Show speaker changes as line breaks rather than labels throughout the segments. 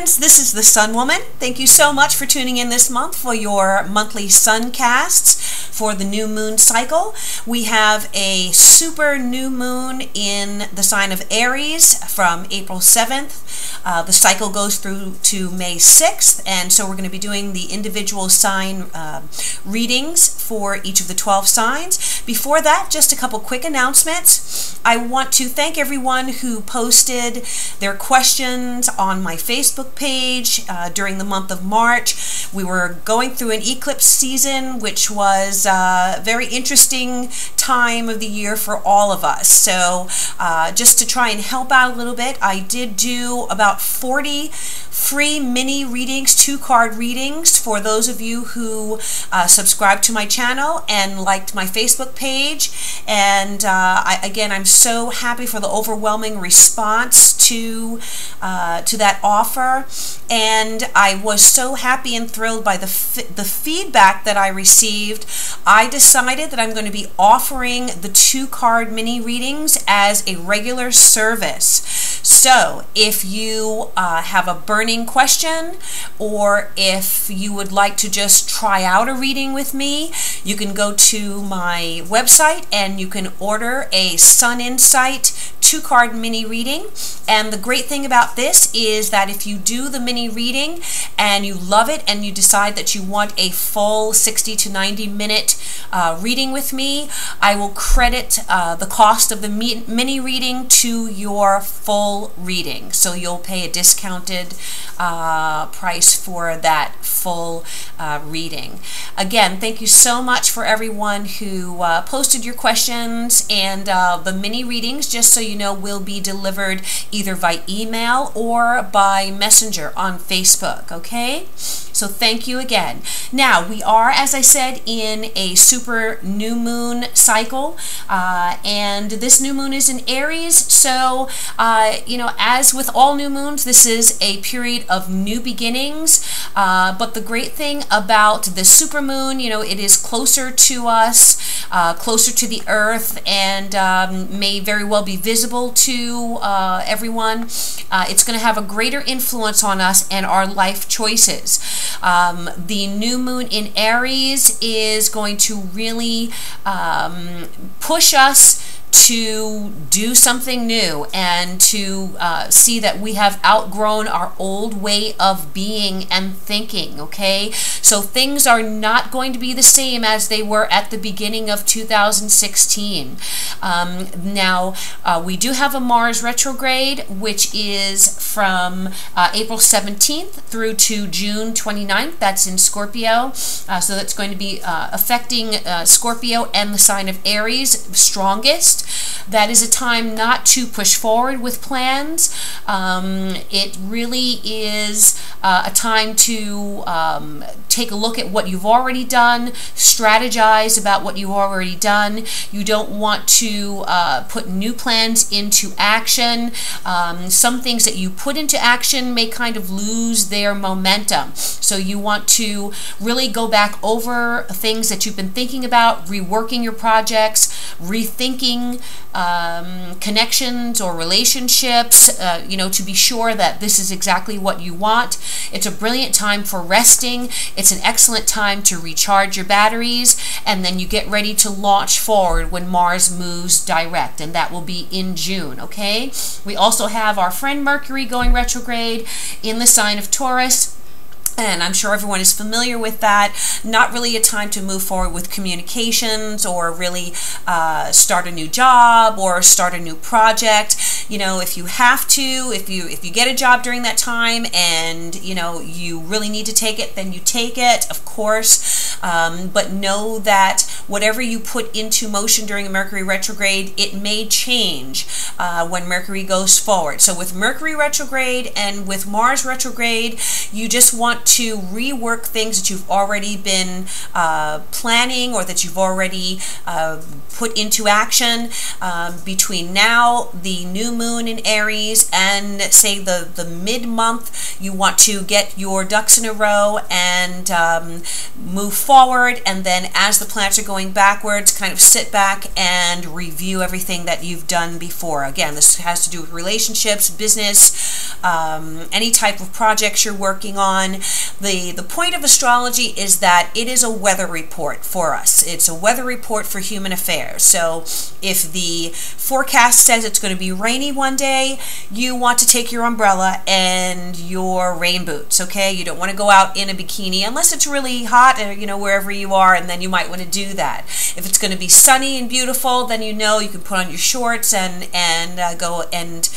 friends, this is the Sun Woman. Thank you so much for tuning in this month for your monthly Suncasts for the new moon cycle. We have a super new moon in the sign of Aries from April 7th. The cycle goes through to May 6th, and so we're going to be doing the individual sign readings for each of the 12 signs. Before that, just a couple quick announcements. I want to thank everyone who posted their questions on my Facebook page during the month of March. We were going through an eclipse season, which was a very interesting time of the year for all of us. So just to try and help out a little bit, I did do about 40 free mini readings, 2-card readings for those of you who subscribe to my channel and liked my Facebook page. And again, I'm so happy for the overwhelming response to that offer, and I was so happy and thrilled by the feedback that I received. I decided that I'm going to be offering the 2-card mini readings as a regular service. So if you have a burning question, or if you would like to just try out a reading with me, you can go to my website and you can order a Sun Insight 2-card mini reading. And the great thing about this is that if you do the mini reading and you love it and you decide that you want a full 60 to 90 minute reading with me, I will credit the cost of the mini reading to your full reading. So you'll pay a discounted price for that full reading. Again, thank you so much for everyone who posted your questions, and the mini readings, just so you know, will be delivered either by email or by messenger on Facebook, okay? So thank you again. Now, we are, as I said, in a super new moon cycle, and this new moon is in Aries. So, you know, as with all new moons, this is a period of new beginnings, but the great thing about the super moon, you know, it is closer to us, closer to the earth, and may very well be visible to everyone. It's going to have a greater influence on us and our life choices. The new moon in Aries is going to really push us to do something new and to see that we have outgrown our old way of being and thinking, okay? So things are not going to be the same as they were at the beginning of 2016. Now, we do have a Mars retrograde, which is from April 17th through to June 29th. That's in Scorpio. So that's going to be affecting Scorpio and the sign of Aries strongest. That is a time not to push forward with plans. It really is a time to take a look at what you've already done, strategize about what you've already done. You don't want to put new plans into action. Some things that you put into action may kind of lose their momentum. So you want to really go back over things that you've been thinking about, reworking your projects, rethinking connections or relationships, you know, to be sure that this is exactly what you want. It's a brilliant time for resting. It's an excellent time to recharge your batteries, and then you get ready to launch forward when Mars moves direct, and that will be in June, okay? We also have our friend Mercury going retrograde in the sign of Taurus. And I'm sure everyone is familiar with that. Not really a time to move forward with communications or really start a new job or start a new project. You know, if you have to, if you get a job during that time and, you know, you really need to take it, then you take it, of course. But know that whatever you put into motion during a Mercury retrograde, it may change when Mercury goes forward. So with Mercury retrograde and with Mars retrograde, you just want to rework things that you've already been planning or that you've already put into action between now, the new moon in Aries, and say the mid-month. You want to get your ducks in a row and move forward, and then as the planets are going backwards, kind of sit back and review everything that you've done before. Again, this has to do with relationships, business, any type of projects you're working on. The point of astrology is that it is a weather report for us. It's a weather report for human affairs. So if the forecast says it's going to be rainy one day, you want to take your umbrella and your rain boots, okay? You don't want to go out in a bikini unless it's really hot, you know, wherever you are, and then you might want to do that. If it's going to be sunny and beautiful, then you know you can put on your shorts and go and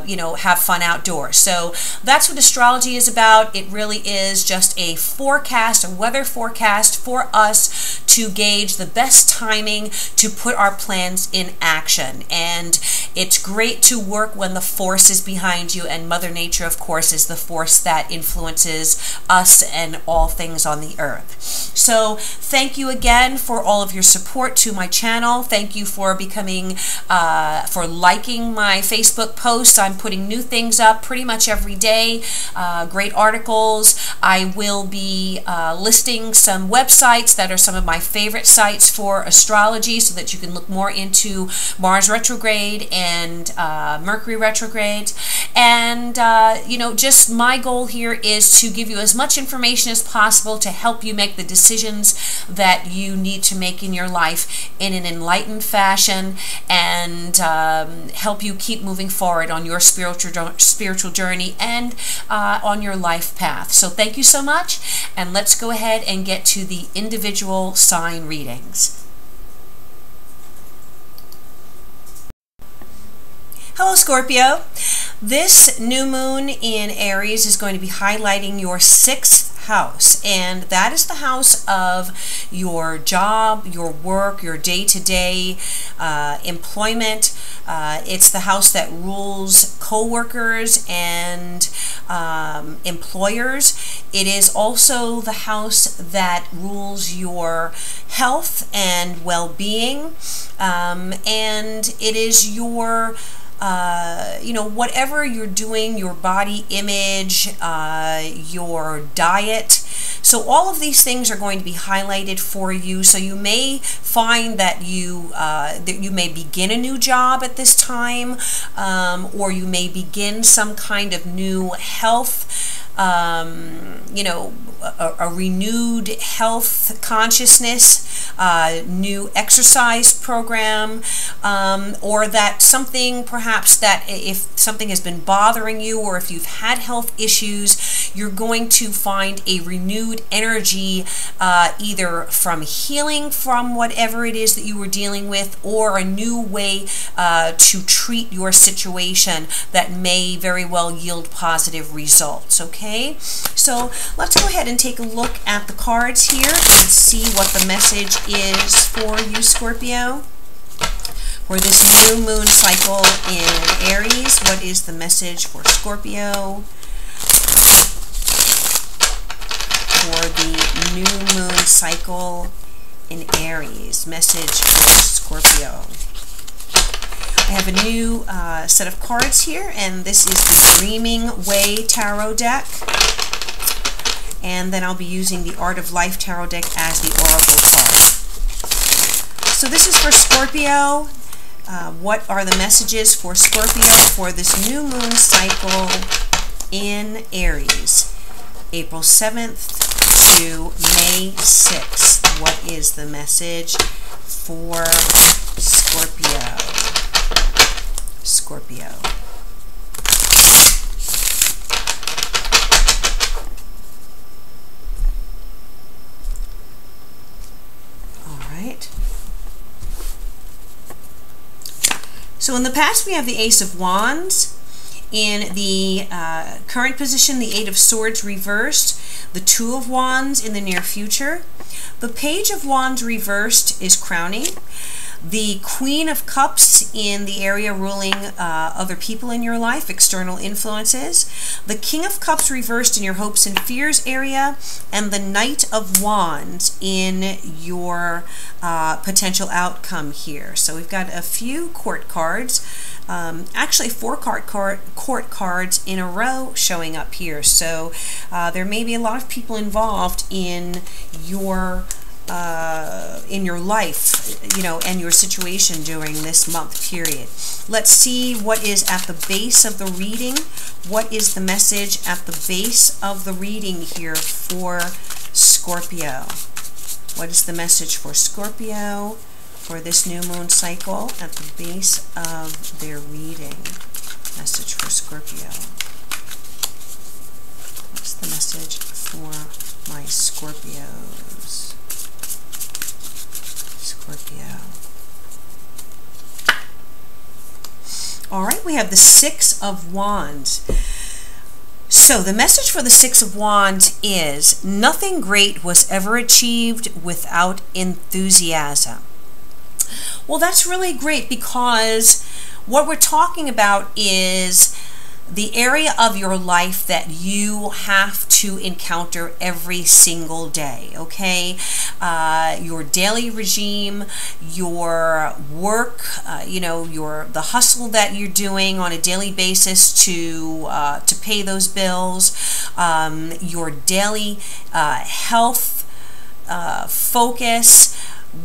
you know, have fun outdoors. So that's what astrology is about. It really is just a forecast, a weather forecast for us to gauge the best timing to put our plans in action. And it's great to work when the force is behind you, and Mother Nature, of course, is the force that influences us and all things on the earth. So thank you again for all of your support to my channel. Thank you for becoming, for liking my Facebook posts. I'm putting new things up pretty much every day, great articles. I will be listing some websites that are some of my favorite sites for astrology so that you can look more into Mars retrograde and Mercury retrograde. And you know, just my goal here is to give you as much information as possible to help you make the decisions that you need to make in your life in an enlightened fashion, and help you keep moving forward on your spiritual journey and on your life path. So thank you so much, and let's go ahead and get to the individual sign readings. Hello Scorpio. This new moon in Aries is going to be highlighting your 6th house, and that is the house of your job, your work, your day-to-day employment. It's the house that rules co-workers and employers. It is also the house that rules your health and well-being, and it is your you know, whatever you're doing, your body image, your diet. So all of these things are going to be highlighted for you. So you may find that you may begin a new job at this time, or you may begin some kind of new health, you know, a renewed health consciousness, new exercise program, or that something perhaps that if something has been bothering you, or if you've had health issues, you're going to find a renewed energy, either from healing from whatever it is that you were dealing with, or a new way to treat your situation that may very well yield positive results. Okay, so let's go ahead and take a look at the cards here and see what the message is for you, Scorpio, for this new moon cycle in Aries. What is the message for Scorpio for the new moon cycle in Aries? Message for Scorpio. I have a new set of cards here, and this is the Dreaming Way Tarot deck. And then I'll be using the Art of Life Tarot deck as the Oracle card. So this is for Scorpio. What are the messages for Scorpio for this new moon cycle in Aries? April 7th to May 6th. What is the message for Scorpio? Scorpio. So in the past we have the Ace of Wands. In the current position, the Eight of Swords reversed, the Two of Wands in the near future. The Page of Wands reversed is crowning. The Queen of Cups in the area ruling other people in your life, external influences. The King of Cups reversed in your hopes and fears area. And the Knight of Wands in your potential outcome here. So we've got a few court cards. Actually 4 court cards in a row showing up here. So there may be a lot of people involved in your in your life, you know, and your situation during this month period. Let's see what is at the base of the reading. What is the message at the base of the reading here for Scorpio? What is the message for Scorpio for this new moon cycle at the base of their reading? Message for Scorpio. What's the message for my Scorpios? Scorpio. All right, we have the Six of Wands. So the message for the Six of Wands is, nothing great was ever achieved without enthusiasm. Well, that's really great, because what we're talking about is the area of your life that you have to encounter every single day, okay? Your daily regime, your work, you know, the hustle that you're doing on a daily basis to pay those bills, your daily health focus.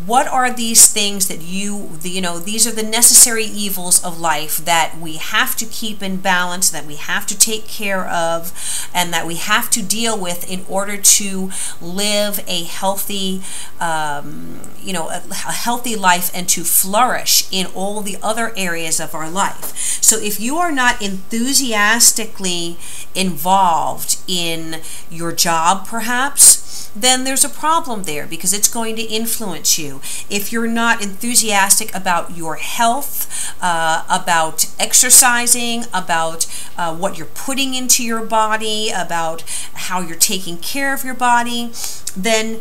What are these things that you know, these are the necessary evils of life that we have to keep in balance, that we have to take care of, and that we have to deal with in order to live a healthy, you know, a healthy life and to flourish in all the other areas of our life. So if you are not enthusiastically involved in your job, perhaps, then there's a problem there, because it's going to influence you. If you're not enthusiastic about your health, about exercising, about what you're putting into your body, about how you're taking care of your body, then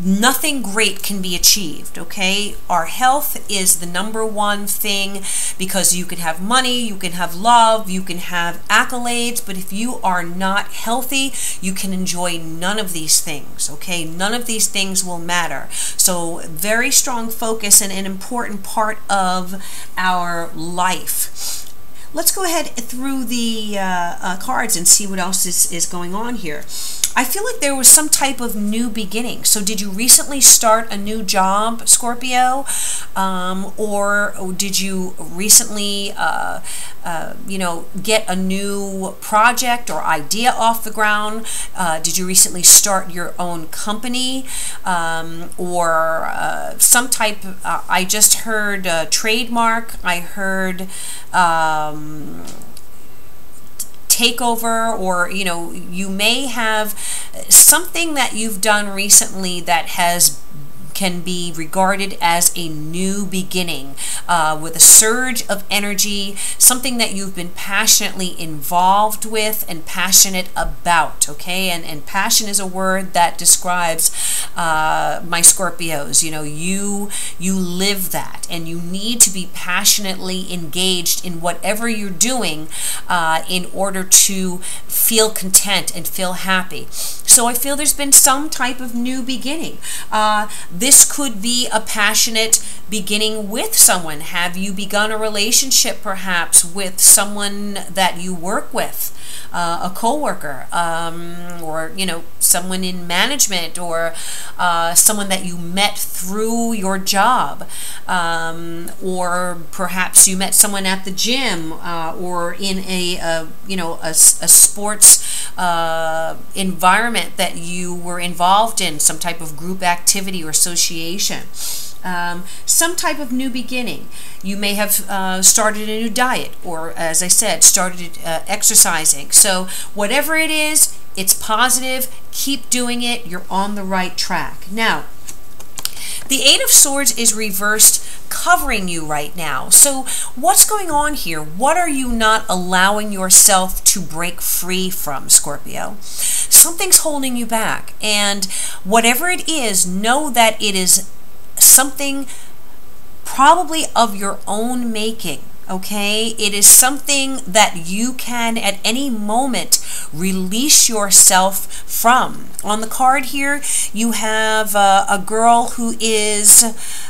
nothing great can be achieved, okay? Our health is the #1 thing, because you can have money, you can have love, you can have accolades, but if you are not healthy, you can enjoy none of these things, okay? None of these things will matter. So very strong focus and an important part of our life. Let's go ahead through the cards and see what else is going on here. I feel like there was some type of new beginning. So did you recently start a new job, Scorpio? Or did you recently, you know, get a new project or idea off the ground? Did you recently start your own company? Or some type, I just heard trademark, I heard takeover, or you know, you may have something that you've done recently that can be regarded as a new beginning, with a surge of energy, something that you've been passionately involved with and passionate about, okay? And passion is a word that describes my Scorpios. You know, you live that, and you need to be passionately engaged in whatever you're doing in order to feel content and feel happy. So I feel there's been some type of new beginning. This could be a passionate beginning with someone. Have you begun a relationship perhaps with someone that you work with, a coworker, or you know, someone in management, or someone that you met through your job, or perhaps you met someone at the gym, or in a you know, a sports environment that you were involved in, some type of group activity or association. Some type of new beginning. You may have started a new diet, or as I said, started exercising. So whatever it is, it's positive. Keep doing it. You're on the right track. Now, the Eight of Swords is reversed, covering you right now. So what's going on here? What are you not allowing yourself to break free from, Scorpio? Something's holding you back, and whatever it is, know that it is something probably of your own making. Okay, it is something that you can at any moment release yourself from. On the card here, you have a girl who is,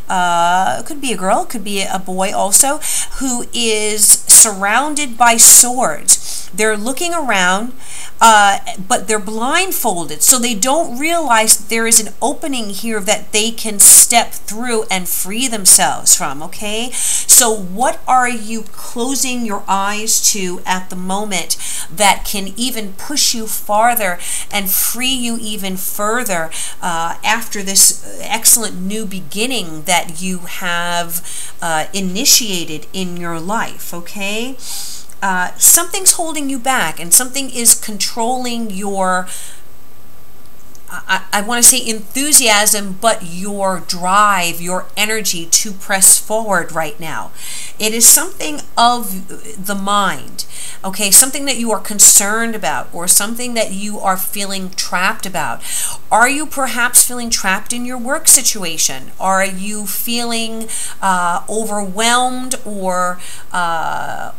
could be a girl, could be a boy also, who is surrounded by swords. They're looking around, but they're blindfolded, so they don't realize that there is an opening here that they can step through and free themselves from, okay? So what are you closing your eyes to at the moment that can even push you farther and free you even further after this excellent new beginning that you have initiated in your life, okay? Something's holding you back, and something is controlling your, I want to say enthusiasm, but your drive, your energy to press forward right now. It is something of the mind, okay? Something that you are concerned about, or something that you are feeling trapped about. Are you perhaps feeling trapped in your work situation? Are you feeling overwhelmed or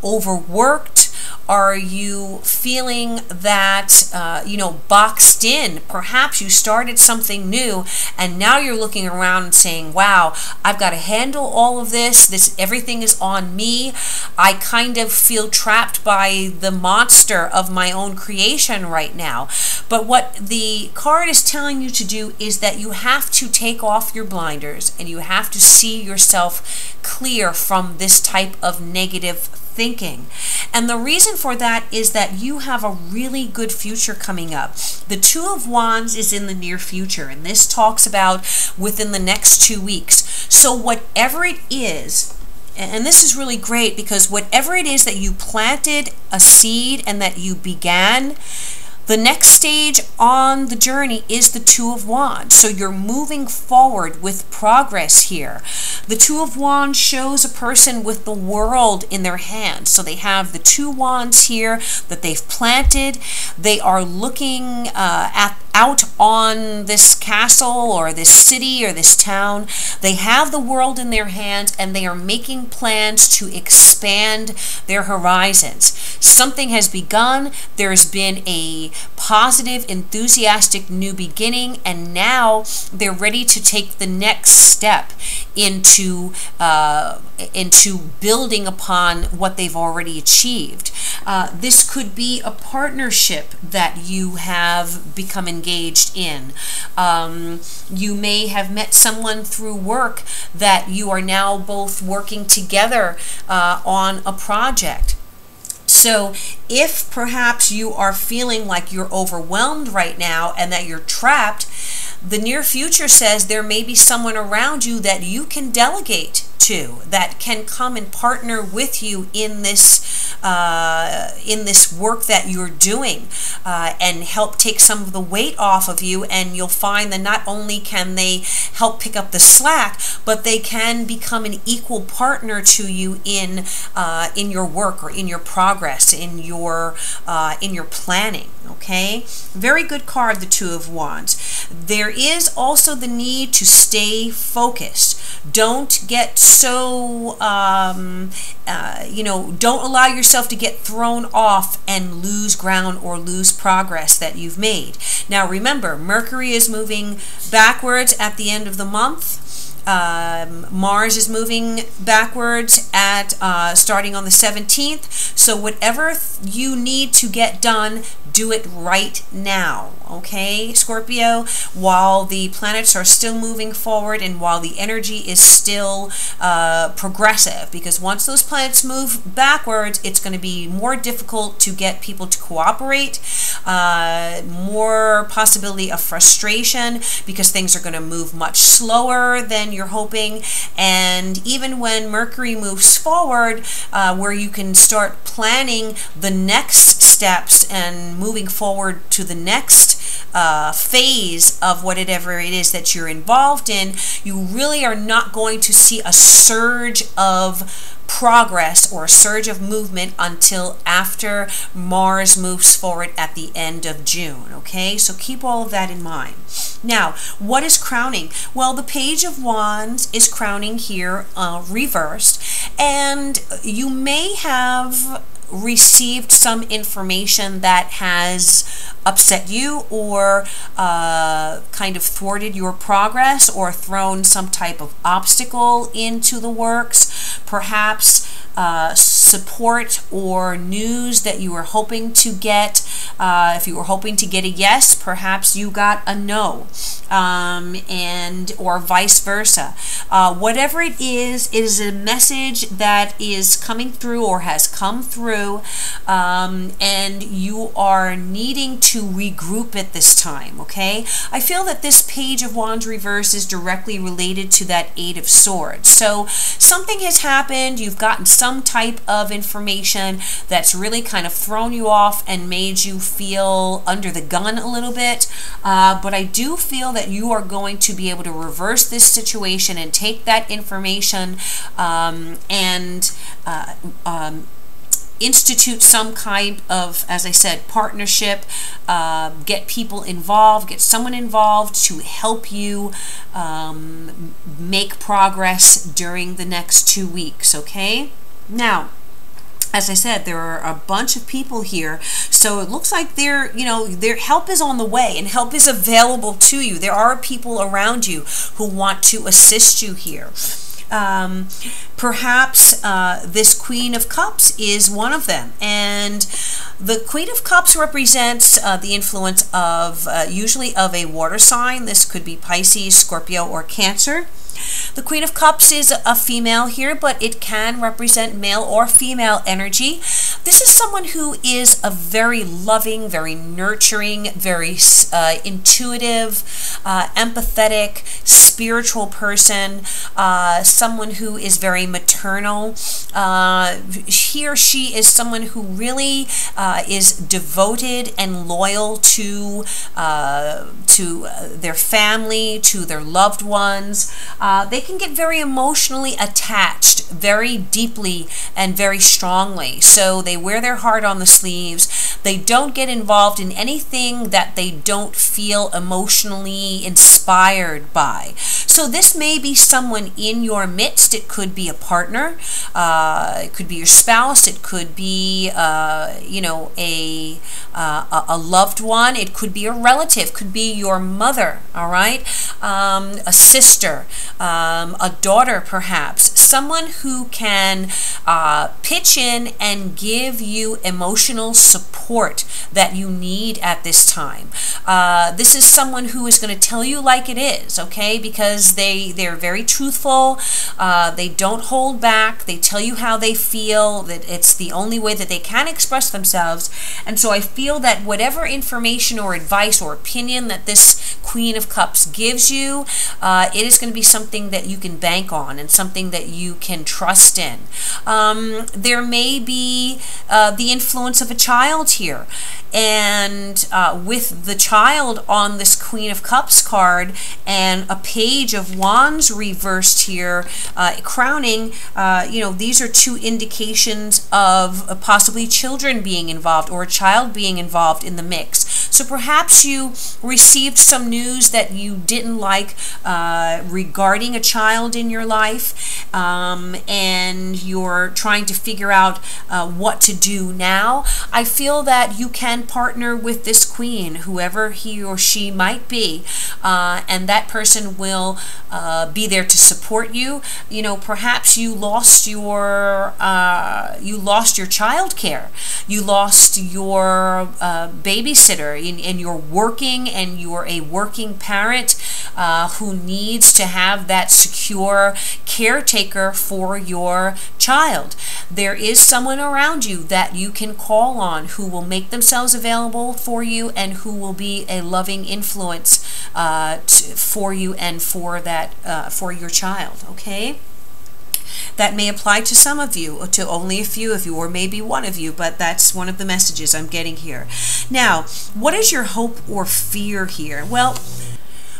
overworked? Are you feeling that, you know, boxed in? Perhaps you started something new and now you're looking around and saying, wow, I've got to handle all of this. Everything is on me. I kind of feel trapped by the monster of my own creation right now. But what the card is telling you to do is that you have to take off your blinders and you have to see yourself clear from this type of negative thinking. And the reason for that is that you have a really good future coming up. The Two of Wands is in the near future, and this talks about within the next 2 weeks. So whatever it is, and this is really great, because whatever it is that you planted a seed and that you began, the next stage on the journey is the Two of Wands. So you're moving forward with progress here. The Two of Wands shows a person with the world in their hands. So they have the two wands here that they've planted. They are looking out on this castle or this city or this town. They have the world in their hands and they are making plans to expand their horizons. Something has begun. There's been a positive, enthusiastic new beginning, and now they're ready to take the next step into building upon what they've already achieved. This could be a partnership that you have become engaged in. You may have met someone through work that you are now both working together on a project. So if perhaps you are feeling like you're overwhelmed right now and that you're trapped, the near future says there may be someone around you that you can delegate to, that can come and partner with you in this work that you're doing, and help take some of the weight off of you. And you'll find that not only can they help pick up the slack, but they can become an equal partner to you in your work or in your progress, in your planning. Okay, very good card, the Two of Wands. There is also the need to stay focused. Don't get so, don't allow yourself to get thrown off and lose ground or lose progress that you've made. Now remember, Mercury is moving backwards at the end of the month. Mars is moving backwards at starting on the 17th. So whatever you need to get done, do it right now, okay, Scorpio, while the planets are still moving forward and while the energy is still progressive, because once those planets move backwards, it's going to be more difficult to get people to cooperate, more possibility of frustration because things are going to move much slower than you're hoping. And even when Mercury moves forward, where you can start planning the next steps and moving forward to the next phase of whatever it is that you're involved in, you really are not going to see a surge of progress or a surge of movement until after Mars moves forward at the end of June. Okay, so keep all of that in mind. Now, what is crowning? Well, the Page of Wands is crowning here, reversed, and you may have received some information that has upset you or kind of thwarted your progress or thrown some type of obstacle into the works. Perhaps support or news that you were hoping to get. If you were hoping to get a yes, perhaps you got a no, or vice versa. Whatever it is a message that is coming through or has come through, and you are needing to regroup at this time, okay? I feel that this Page of Wands reverse is directly related to that Eight of Swords. So something has happened, you've gotten some type of information that's really kind of thrown you off and made you feel under the gun a little bit, but I do feel that you are going to be able to reverse this situation and take that information and institute some kind of, as I said, partnership, get people involved, get someone involved to help you make progress during the next 2 weeks, okay? Now, as I said, there are a bunch of people here, so it looks like their help is on the way and help is available to you. There are people around you who want to assist you here. Perhaps this Queen of Cups is one of them, and the Queen of Cups represents the influence of usually of a water sign. This could be Pisces, Scorpio, or Cancer. The Queen of Cups is a female here, but it can represent male or female energy. This is someone who is a very loving, very nurturing, very intuitive, empathetic, spiritual person, someone who is very maternal. He or she is someone who really is devoted and loyal to their family, to their loved ones. They can get very emotionally attached very deeply and very strongly. So they wear their heart on the sleeves. They don't get involved in anything that they don't feel emotionally inspired by. So this may be someone in your midst. It could be a partner. It could be your spouse. It could be, a loved one. It could be a relative. Could be your mother. All right, a sister. A daughter, perhaps, someone who can pitch in and give you emotional support that you need at this time. This is someone who is going to tell you like it is, okay, because they're very truthful. They don't hold back. They tell you how they feel, that it's the only way that they can express themselves. And so I feel that whatever information or advice or opinion that this Queen of Cups gives you, it is going to be something that you can bank on and something that you can trust in. There may be the influence of a child here, and with the child on this Queen of Cups card and a Page of Wands reversed here, crowning, these are two indications of possibly children being involved or a child being involved in the mix. So perhaps you received some news that you didn't like regarding a child in your life, and you're trying to figure out what to do now. I feel that you can partner with this queen, whoever he or she might be, and that person will be there to support you. Perhaps you lost your child care, you lost your babysitter, and you're working, and you're a working parent who needs to have that secure caretaker for your child. There is someone around you that you can call on who will make themselves available for you and who will be a loving influence for you and for your child, okay? That may apply to some of you, to only a few of you, or maybe one of you, but that's one of the messages I'm getting here. Now, what is your hope or fear here? Well,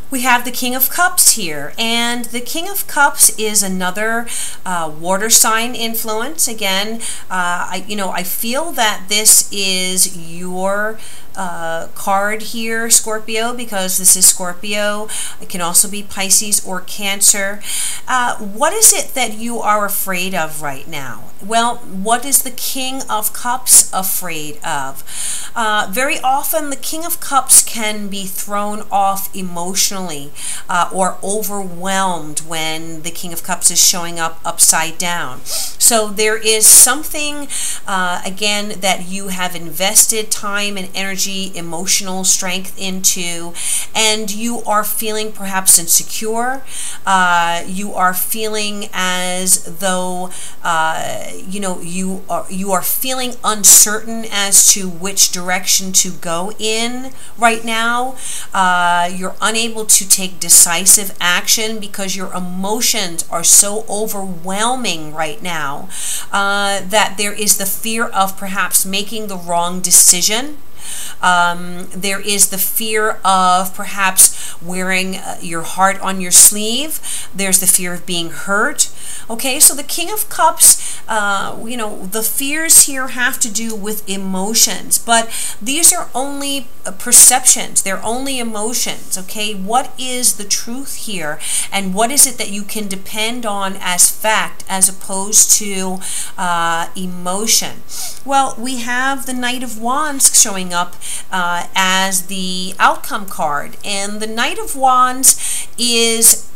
we have the King of Cups here, and the King of Cups is another water sign influence. Again, I feel that this is your card here, Scorpio, because this is Scorpio. It can also be Pisces or Cancer. What is it that you are afraid of right now? Well, what is the King of Cups afraid of? Very often the King of Cups can be thrown off emotionally or overwhelmed when the King of Cups is showing up upside down. So there is something, again, that you have invested time and energy, emotional strength into, and you are feeling perhaps insecure. You are feeling as though you are feeling uncertain as to which direction to go in right now. You're unable to take decisive action because your emotions are so overwhelming right now that there is the fear of perhaps making the wrong decision. There is the fear of perhaps wearing your heart on your sleeve. There's the fear of being hurt. Okay, so the King of Cups, the fears here have to do with emotions, but these are only perceptions. They're only emotions, okay? What is the truth here, and what is it that you can depend on as fact as opposed to emotion? Well, we have the Knight of Wands showing up as the outcome card, and the Knight of Wands is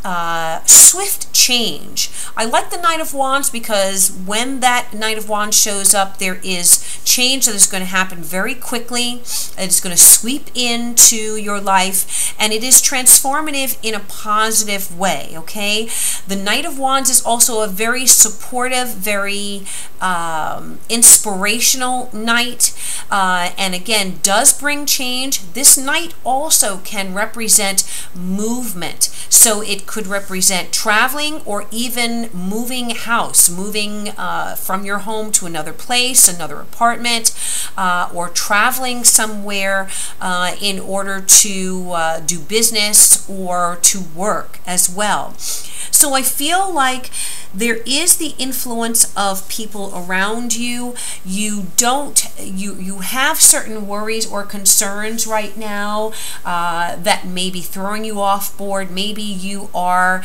swift change. I like the Knight of Wands because when that Knight of Wands shows up, there is change that is going to happen very quickly. It's going to sweep into your life, and it is transformative in a positive way, okay? The Knight of Wands is also a very supportive, very inspirational knight, and again, does bring change. This knight also can represent movement, so it could represent traveling or even moving house, moving from your home to another place, another apartment, or traveling somewhere in order to do business or to work as well. So I feel like there is the influence of people around you. You have certain worries or concerns right now that may be throwing you off board. Maybe you are,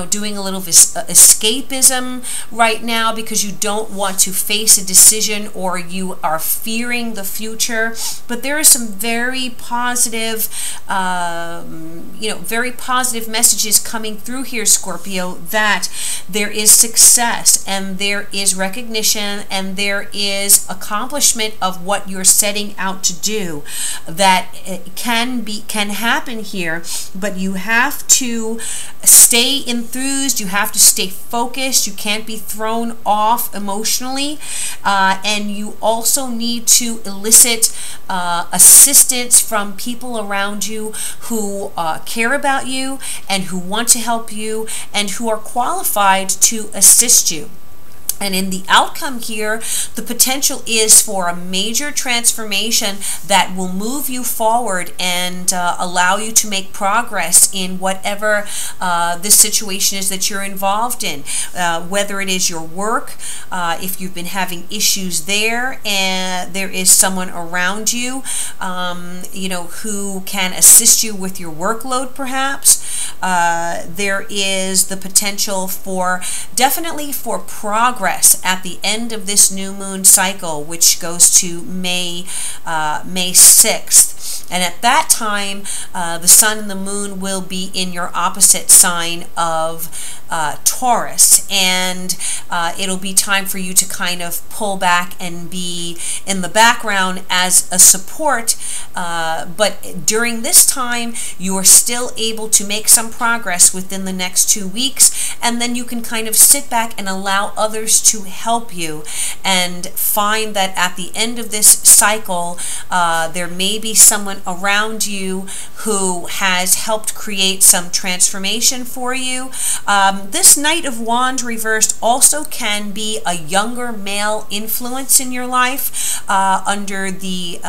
doing a little escapism right now because you don't want to face a decision or you are fearing the future. But there are some very positive, very positive messages coming through here, Scorpio, that there is success and there is recognition and there is accomplishment of what you're setting out to do. That can happen here, but you have to stay enthused, you have to stay focused, you can't be thrown off emotionally, and you also need to elicit assistance from people around you who care about you and who want to help you and who are qualified to assist you. And in the outcome here, the potential is for a major transformation that will move you forward and allow you to make progress in whatever this situation is that you're involved in. Whether it is your work, if you've been having issues there and there is someone around you, who can assist you with your workload perhaps. There is the potential for, definitely for progress at the end of this new moon cycle, which goes to May 6th. And at that time, the sun and the moon will be in your opposite sign of Taurus, and it'll be time for you to kind of pull back and be in the background as a support, but during this time you are still able to make some progress within the next 2 weeks, and then you can kind of sit back and allow others to help you and find that at the end of this cycle there may be someone around you who has helped create some transformation for you. This Knight of Wands reversed also can be a younger male influence in your life under the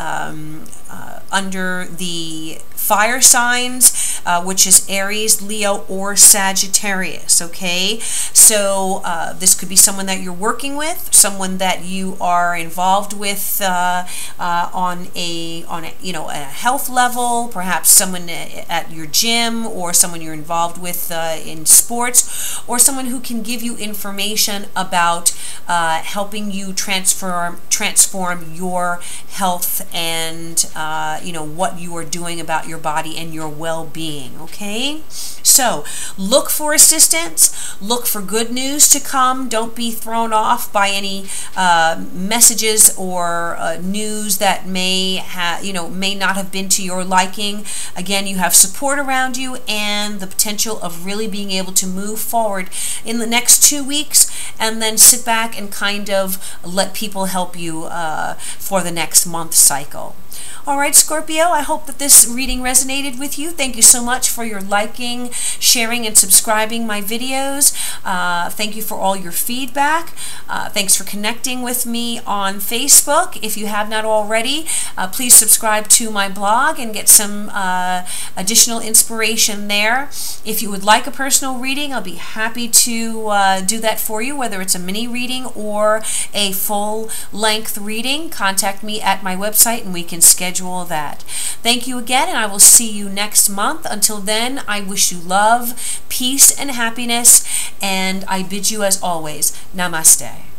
fire signs. which is Aries, Leo, or Sagittarius, okay? So this could be someone that you're working with, someone that you are involved with on a a health level, perhaps someone at your gym, or someone you're involved with in sports, or someone who can give you information about helping you transform your health and what you are doing about your body and your well-being, okay? So look for assistance, look for good news to come. Don't be thrown off by any messages or news that may not have been to your liking. Again, you have support around you and the potential of really being able to move forward in the next 2 weeks, and then sit back and kind of let people help you for the next month cycle. All right, Scorpio, I hope that this reading resonated with you. Thank you so much for your liking, sharing, and subscribing my videos. Thank you for all your feedback. Thanks for connecting with me on Facebook. If you have not already, please subscribe to my blog and get some additional inspiration there. If you would like a personal reading, I'll be happy to do that for you, whether it's a mini reading or a full-length reading. Contact me at my website and we can schedule that. Thank you again, and I will see you next month. Until then, I wish you love, peace, and happiness, and I bid you, as always, namaste.